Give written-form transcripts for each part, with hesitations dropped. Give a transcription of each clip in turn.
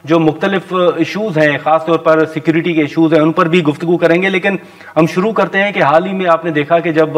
जो मुख्तलिफ इशूज़ हैं, ख़ासतौर पर सिक्योरिटी के इशूज़ हैं, उन पर भी गुफ्तगू करेंगे। लेकिन हम शुरू करते हैं कि हाल ही में आपने देखा कि जब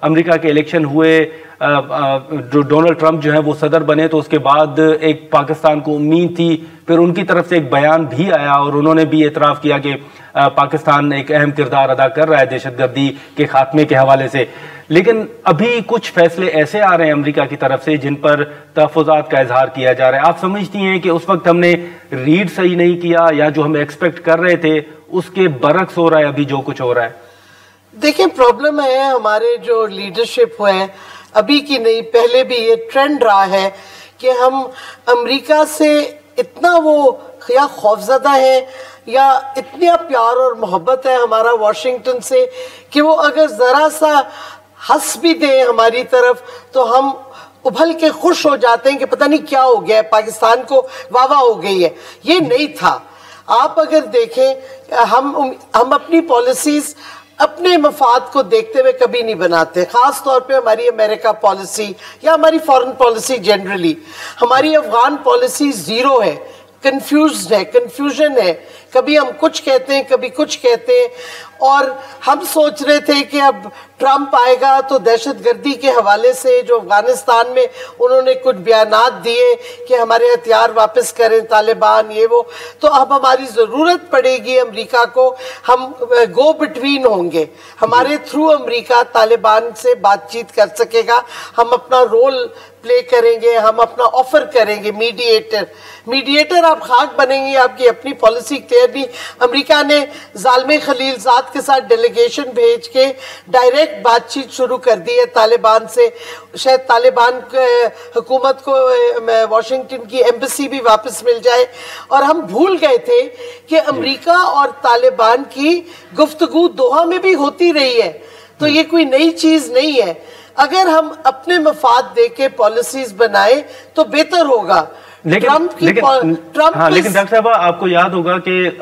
अमेरिका के इलेक्शन हुए, डोनाल्ड ट्रंप जो है वो सदर बने, तो उसके बाद एक पाकिस्तान को उम्मीद थी, फिर उनकी तरफ से एक बयान भी आया और उन्होंने भी एतराफ़ किया कि पाकिस्तान एक अहम किरदार अदा कर रहा है दहशतगर्दी के खात्मे के हवाले से। लेकिन अभी कुछ फैसले ऐसे आ रहे हैं अमेरिका की तरफ से जिन पर तहफ़्फ़ुज़ात का इजहार किया जा रहा है। आप समझती हैं कि उस वक्त हमने रीड सही नहीं किया, या जो हम एक्सपेक्ट कर रहे थे उसके बरक्स हो रहा है अभी जो कुछ हो रहा है? देखिए, प्रॉब्लम है हमारे जो लीडरशिप है, अभी की नहीं, पहले भी ये ट्रेंड रहा है कि हम अमेरिका से इतना वो या खौफजदा है या इतना प्यार और मोहब्बत है हमारा वाशिंगटन से कि वो अगर ज़रा सा हंस भी दे हमारी तरफ तो हम उभल के खुश हो जाते हैं कि पता नहीं क्या हो गया है, पाकिस्तान को वाह हो गई है। ये नहीं था। आप अगर देखें, हम अपनी पॉलिसीज़ अपने मफाद को देखते हुए कभी नहीं बनाते, खास तौर पे हमारी अमेरिका पॉलिसी या हमारी फॉरेन पॉलिसी जनरली। हमारी अफगान पॉलिसी ज़ीरो है, कंफ्यूजन है, कभी हम कुछ कहते हैं कभी कुछ कहते हैं। और हम सोच रहे थे कि अब ट्रंप आएगा तो दहशतगर्दी के हवाले से जो अफगानिस्तान में उन्होंने कुछ बयानात दिए कि हमारे हथियार वापस करें तालिबान, ये वो, तो अब हमारी ज़रूरत पड़ेगी अमेरिका को, हम गो बिटवीन होंगे, हमारे थ्रू अमेरिका तालिबान से बातचीत कर सकेगा, हम अपना रोल प्ले करेंगे, हम अपना ऑफर करेंगे मीडिएटर आप खाक बनेंगे, आपकी अपनी पॉलिसी क्लियर नहीं। अमेरिका ने जालिम खलीलजाद के साथ डेलीगेशन भेज के डायरेक्ट बातचीत शुरू कर दी है तालिबान से। शायद तालिबान हुकूमत को वाशिंगटन की एम्बेसी भी वापस मिल जाए। और हम भूल गए थे कि अमेरिका और तालिबान की गुफ्तगू दोहा में भी होती रही है, तो ये कोई नई चीज नहीं है। अगर हम अपने मफाद देके पॉलिसीज बनाए तो बेहतर होगा। लेकिन डॉक्टर साहब, आपको याद होगा कि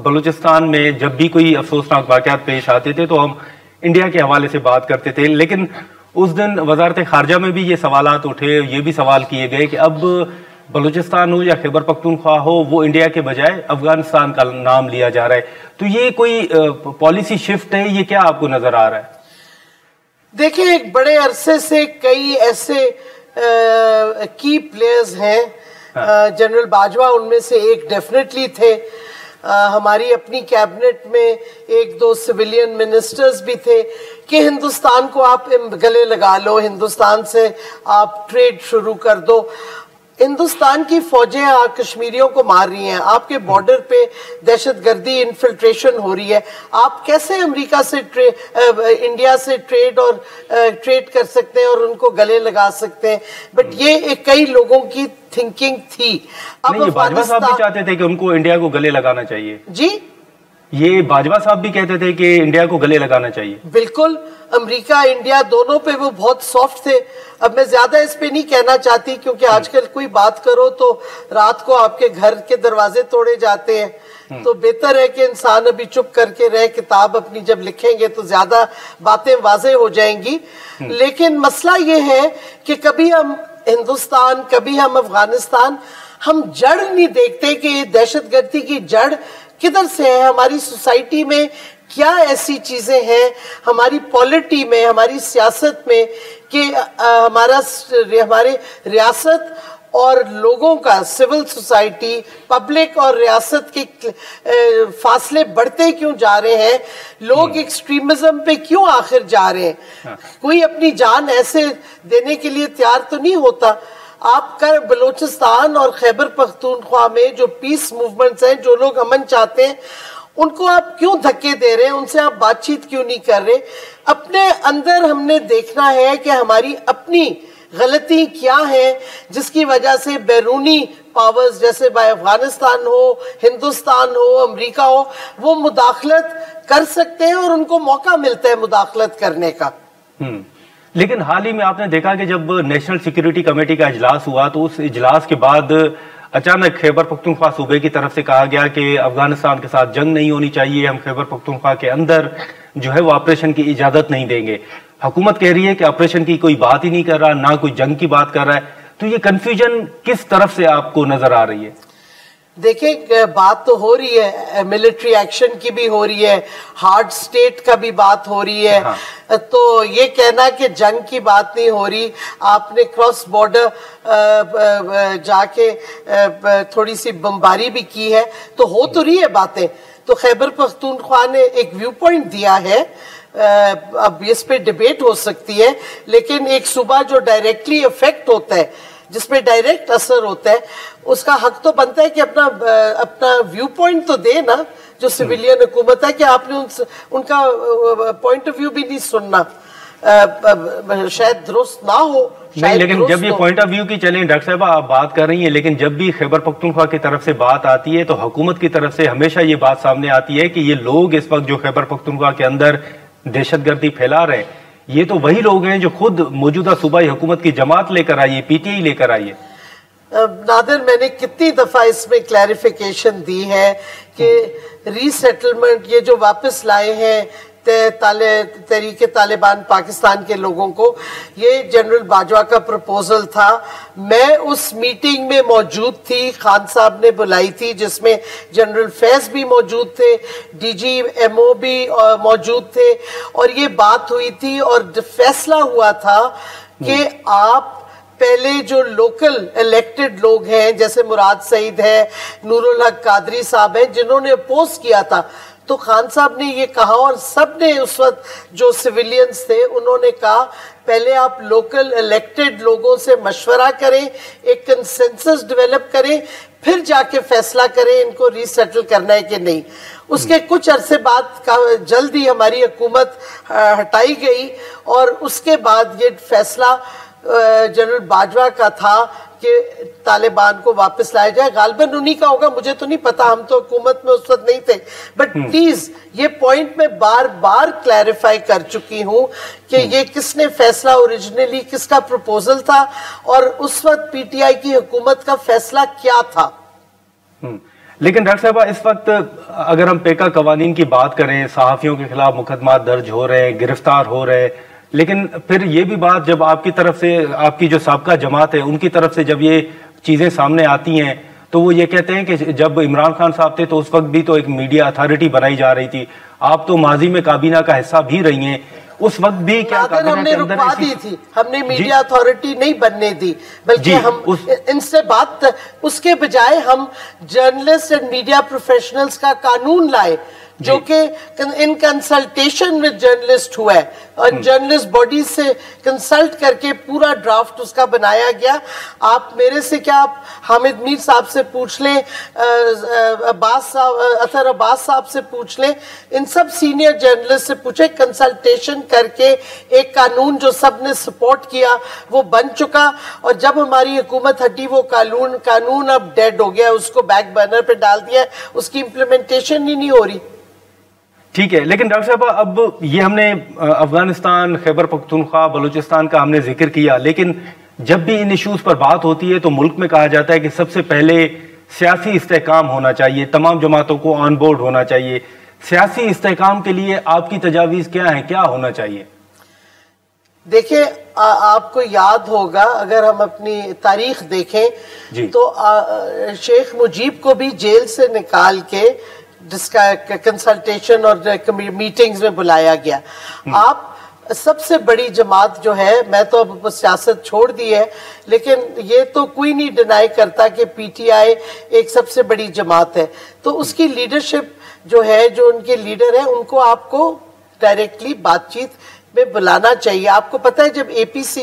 बलूचिस्तान में जब भी कोई अफसोसनाक वाकयात पेश आते थे तो हम इंडिया के हवाले से बात करते थे। लेकिन उस दिन वजारत खारजा में भी ये सवालात उठे, ये भी सवाल किए गए कि अब बलूचिस्तान हो या खैबर पख्तूनख्वा हो, वो इंडिया के बजाय अफगानिस्तान का नाम लिया जा रहा है। तो ये कोई पॉलिसी शिफ्ट है, ये क्या आपको नजर आ रहा है? देखिए, एक बड़े अरसे से कई ऐसे की प्लेयर्स हैं, जनरल बाजवा उनमें से एक डेफिनेटली थे। हमारी अपनी कैबिनेट में एक दो सिविलियन मिनिस्टर्स भी थे कि हिंदुस्तान को आप गले लगा लो, हिंदुस्तान से आप ट्रेड शुरू कर दो। हिंदुस्तान की फौजें कश्मीरियों को मार रही हैं, आपके बॉर्डर पे दहशतगर्दी इन्फिल्ट्रेशन हो रही है। आप कैसे अमेरिका से इंडिया से ट्रेड कर सकते हैं और उनको गले लगा सकते हैं? बट ये कई लोगों की थिंकिंग थी। अब ये बाजवा साहब भी चाहते थे कि उनको इंडिया को गले लगाना चाहिए। जी, ये बाजवा साहब भी कहते थे कि इंडिया को गले लगाना चाहिए। बिल्कुल, अमेरिका इंडिया दोनों पे वो बहुत सॉफ्ट थे। अब मैं ज्यादा इस पे नहीं कहना चाहती क्योंकि आजकल कोई बात करो तो रात को आपके घर के दरवाजे तोड़े जाते हैं, तो बेहतर है कि इंसान अभी चुप करके रहे। किताब अपनी जब लिखेंगे तो ज्यादा बातें वाज़ेह हो जाएंगी। लेकिन मसला ये है कि कभी हम हिंदुस्तान, कभी हम अफगानिस्तान, हम जड़ नहीं देखते कि दहशतगर्दी की जड़ किधर से है। हमारी सोसाइटी में क्या ऐसी चीजें हैं, हमारी पॉलिटी में, हमारी सियासत में कि हमारे रियासत और लोगों का, सिविल सोसाइटी, पब्लिक और रियासत के फासले बढ़ते क्यों जा रहे हैं? लोग एक्सट्रीमिज्म पे क्यों आखिर जा रहे हैं? कोई अपनी जान ऐसे देने के लिए तैयार तो नहीं होता। आपका बलूचिस्तान और खैबर पख्तूनख्वा में जो पीस मूवमेंट्स हैं, जो लोग अमन चाहते हैं, उनको आप क्यों धक्के दे रहे हैं? उनसे आप बातचीत क्यों नहीं कर रहे? अपने अंदर हमने देखना है कि हमारी अपनी गलती क्या है जिसकी वजह से बैरूनी पावर्स जैसे अफगानिस्तान हो, हिंदुस्तान हो, अमेरिका हो, वो मुदाखलत कर सकते हैं और उनको मौका मिलता है मुदाखलत करने का। लेकिन हाल ही में आपने देखा कि जब नेशनल सिक्योरिटी कमेटी का इजलास हुआ तो उस इजलास के बाद अचानक खैबर पख्तूनख्वा सूबे की तरफ से कहा गया कि अफगानिस्तान के साथ जंग नहीं होनी चाहिए, हम खैबर पख्तूनख्वा के अंदर जो है वो ऑपरेशन की इजाजत नहीं देंगे। हुकूमत कह रही है कि ऑपरेशन की कोई बात ही नहीं कर रहा, ना कोई जंग की बात कर रहा है। तो ये कंफ्यूजन किस तरफ से आपको नजर आ रही है? देखिए बात तो हो रही है, मिलिट्री एक्शन की भी हो रही है, हार्ड स्टेट का भी बात हो रही है। हाँ। तो ये कहना कि जंग की बात नहीं हो रही, आपने क्रॉस बॉर्डर जाके थोड़ी सी बमबारी भी की है, तो हो तो रही है बातें। तो खैबर पख्तूनख्वा ने एक व्यू पॉइंट दिया है, अब इस पे डिबेट हो सकती है, लेकिन एक सूबा जो डायरेक्टली इफेक्ट होता है, जिसमें डायरेक्ट असर होता है, उसका हक तो बनता है कि अपना व्यू पॉइंट तो दे ना, जो सिविलियन हुकूमत है, कि आपने उनका पॉइंट ऑफ व्यू भी नहीं सुनना। शायद दुरुस्त ना हो, नहीं, लेकिन जब ये पॉइंट ऑफ व्यू की चलें, डॉक्टर साहब आप बात कर रही हैं, लेकिन जब भी खैबर पख्तूनख्वा की तरफ से बात आती है तो हुकूमत की तरफ से हमेशा ये बात सामने आती है कि ये लोग इस वक्त जो खैबर पख्तूनख्वा के अंदर दहशतगर्दी फैला रहे हैं, ये तो वही लोग हैं जो खुद मौजूदा सूबाई हुकूमत की जमात लेकर आई है, पीटीआई लेकर आई है। नादिर, मैंने कितनी दफा इसमें क्लैरिफिकेशन दी है कि रीसेटलमेंट, ये जो वापस लाए हैं तहरीके तालिबान पाकिस्तान के लोगों को, ये जनरल बाजवा का प्रपोजल था। मैं उस मीटिंग में मौजूद थी, खान साहब ने बुलाई थी, जिसमें जनरल फैज भी मौजूद थे, DGMO भी मौजूद थे, और ये बात हुई थी और फैसला हुआ था कि आप पहले जो लोकल इलेक्टेड लोग हैं, जैसे मुराद सईद है, नूरुल हक कादरी साहब हैं, जिन्होंने अपोज किया था, तो खान साहब ने ये कहा, और सब ने उस वक्त जो सिविलियंस थे उन्होंने कहा पहले आप लोकल इलेक्टेड लोगों से मशवरा करें, एक कंसेंसस डेवलप करें, फिर जाके फैसला करें इनको रीसेटल करना है कि नहीं। उसके कुछ अरसे बाद जल्दी हमारी हुकूमत हटाई गई, और उसके बाद ये फैसला जनरल बाजवा का था कि तालिबान को वापस लाया जाए। गालिबन उन्हीं का होगा, मुझे तो नहीं पता, हम तो हुकूमत में उस वक्त नहीं थे। बट प्लीज ये पॉइंट मैं बार बार क्लैरिफाई कर चुकी हूं कि ये किसने फैसला, ओरिजिनली किसका प्रपोजल था, और उस वक्त पीटीआई की हुकूमत का फैसला क्या था। लेकिन डॉक्टर साहब, इस वक्त अगर हम पेका कवानीन की बात करें, सहाफियों के खिलाफ मुकदमा दर्ज हो रहे हैं, गिरफ्तार हो रहे हैं, लेकिन फिर ये भी बात जब आपकी तरफ से, आपकी जो साबका जमात है उनकी तरफ से जब ये चीजें सामने आती हैं, तो वो ये कहते हैं कि जब इमरान खान साहब थे तो उस वक्त भी तो एक मीडिया अथॉरिटी बनाई जा रही थी, आप तो माजी में काबीना का हिस्सा भी रही हैं, उस वक्त भी क्या हमने रुकवा दी थी, हमने मीडिया अथॉरिटी नहीं बनने दी, बल्कि हम इनसे बात, उसके बजाय हम जर्नलिस्ट एंड मीडिया प्रोफेशनल्स का कानून लाए, जो कि इन कंसल्टेशन विद जर्नलिस्ट हुआ है, और जर्नलिस्ट बॉडी से कंसल्ट करके पूरा ड्राफ्ट उसका बनाया गया। आप मेरे से क्या, आप हामिद मीर साहब से पूछ लें, अतर अब्बास साहब से पूछ लें, इन सब सीनियर जर्नलिस्ट से पूछे, कंसल्टेशन करके एक कानून जो सब ने सपोर्ट किया वो बन चुका, और जब हमारी हुकूमत हटी वो कानून अब डेड हो गया, उसको बैक बर्नर पे डाल दिया, उसकी इम्प्लीमेंटेशन ही नहीं हो रही। ठीक है, लेकिन डॉक्टर साहब, अब ये हमने अफगानिस्तान, खैबर पख्तूनख्वा, बलूचिस्तान का हमने जिक्र किया, लेकिन जब भी इन इश्यूज पर बात होती है तो मुल्क में कहा जाता है कि सबसे पहले सियासी इस्तेहकाम होना चाहिए, तमाम जमातों को ऑन बोर्ड होना चाहिए। सियासी इस्तेहकाम के लिए आपकी तजावीज क्या है, क्या होना चाहिए? देखिए, आपको याद होगा, अगर हम अपनी तारीख देखें तो शेख मुजीब को भी जेल से निकाल के जिसका कंसल्टेशन और मीटिंग्स में बुलाया गया। आप सबसे बड़ी जमात जो है, मैं तो अब सियासत छोड़ दी है, लेकिन ये तो कोई नहीं डिनाई करता कि पीटीआई एक सबसे बड़ी जमात है, तो उसकी लीडरशिप जो है, जो उनके लीडर है, उनको आपको डायरेक्टली बातचीत में बुलाना चाहिए। आपको पता है जब एपीएस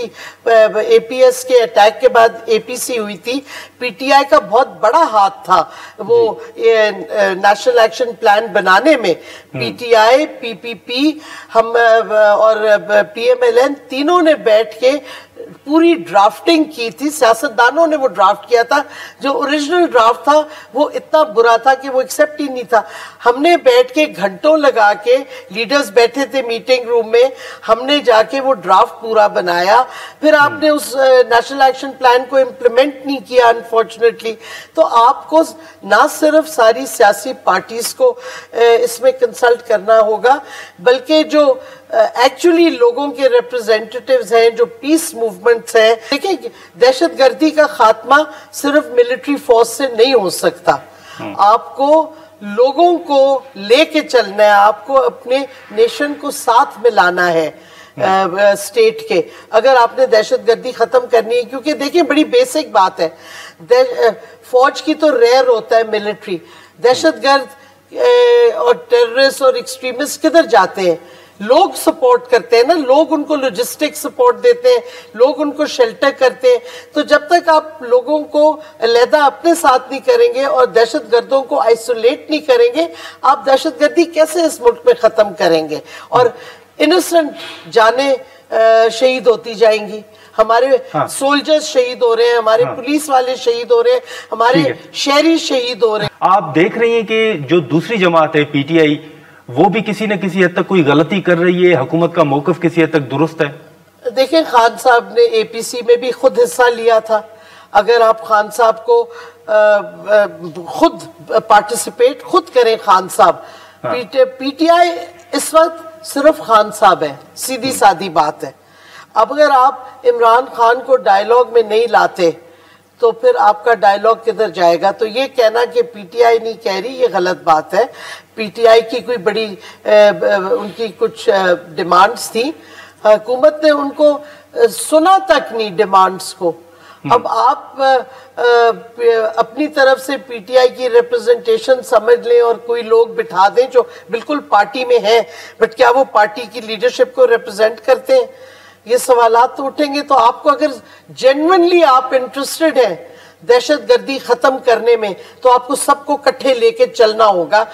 के अटैक के बाद एपीसी हुई थी, पीटीआई का बहुत बड़ा हाथ था वो नेशनल एक्शन प्लान बनाने में। पीटीआई, पीपीपी, हम और पीएमएलएन तीनों ने बैठ के पूरी ड्राफ्टिंग की थी, सियासतदानों ने वो ड्राफ्ट किया था। जो ओरिजिनल ड्राफ्ट था वो इतना बुरा था कि वो एक्सेप्ट ही नहीं था। हमने बैठ के घंटों लगा के, लीडर्स बैठे थे मीटिंग रूम में, हमने जाके वो ड्राफ्ट पूरा बनाया। फिर आपने उस नेशनल एक्शन प्लान को इम्प्लीमेंट नहीं किया अनफॉर्चुनेटली। तो आपको ना सिर्फ सारी सियासी पार्टीज को इसमें कंसल्ट करना होगा, बल्कि जो एक्चुअली लोगों के रिप्रेजेंटेटिव्स हैं, जो पीस मूवमेंट्स हैं। देखिए, दहशतगर्दी का खात्मा सिर्फ मिलिट्री फोर्स से नहीं हो सकता। आपको लोगों को लेके चलना है, आपको अपने नेशन को साथ में लाना है स्टेट के। अगर आपने दहशतगर्दी खत्म करनी है, क्योंकि देखिए बड़ी बेसिक बात है, फौज की तो रेयर होता है मिलिट्री, दहशतगर्द और टेररिस्ट और एक्सट्रीमिस्ट किधर जाते हैं? लोग सपोर्ट करते हैं ना, लोग उनको लॉजिस्टिक सपोर्ट देते हैं, लोग उनको शेल्टर करते हैं। तो जब तक आप लोगों को अलहदा अपने साथ नहीं करेंगे और दहशतगर्दों को आइसोलेट नहीं करेंगे, आप दहशतगर्दी कैसे इस मुल्क में खत्म करेंगे? और इनोसेंट जाने शहीद होती जाएंगी, हमारे सोल्जर्स शहीद हो रहे हैं, हमारे पुलिस वाले शहीद हो रहे हैं, हमारे शहरी शहीद हो रहे हैं। आप देख रही हैं कि जो दूसरी जमात है पीटीआई, वो भी किसी न किसी हद तक कोई गलती कर रही है, हुकूमत का मौकफ किसी हद तक दुरुस्त है? देखिए, खान साहब ने एपीसी में भी खुद हिस्सा लिया था। अगर आप खान साहब को खुद पार्टिसिपेट खुद करें, खान साहब, पीटीआई इस वक्त सिर्फ खान साहब है, सीधी सादी बात है। अब अगर आप इमरान खान को डायलॉग में नहीं लाते तो फिर आपका डायलॉग किधर जाएगा? तो ये कहना कि पीटीआई नहीं कह रही, ये गलत बात है। पीटीआई की कोई बड़ी उनकी कुछ डिमांड्स थी, हुकूमत ने उनको सुना तक नहीं डिमांड्स को। अब आप अपनी तरफ से पीटीआई की रिप्रेजेंटेशन समझ लें और कोई लोग बिठा दें जो बिल्कुल पार्टी में है, बट क्या वो पार्टी की लीडरशिप को रिप्रेजेंट करते हैं? ये सवालात तो उठेंगे। तो आपको अगर जेन्युइनली आप इंटरेस्टेड हैं दहशतगर्दी खत्म करने में, तो आपको सबको इकट्ठे लेके चलना होगा।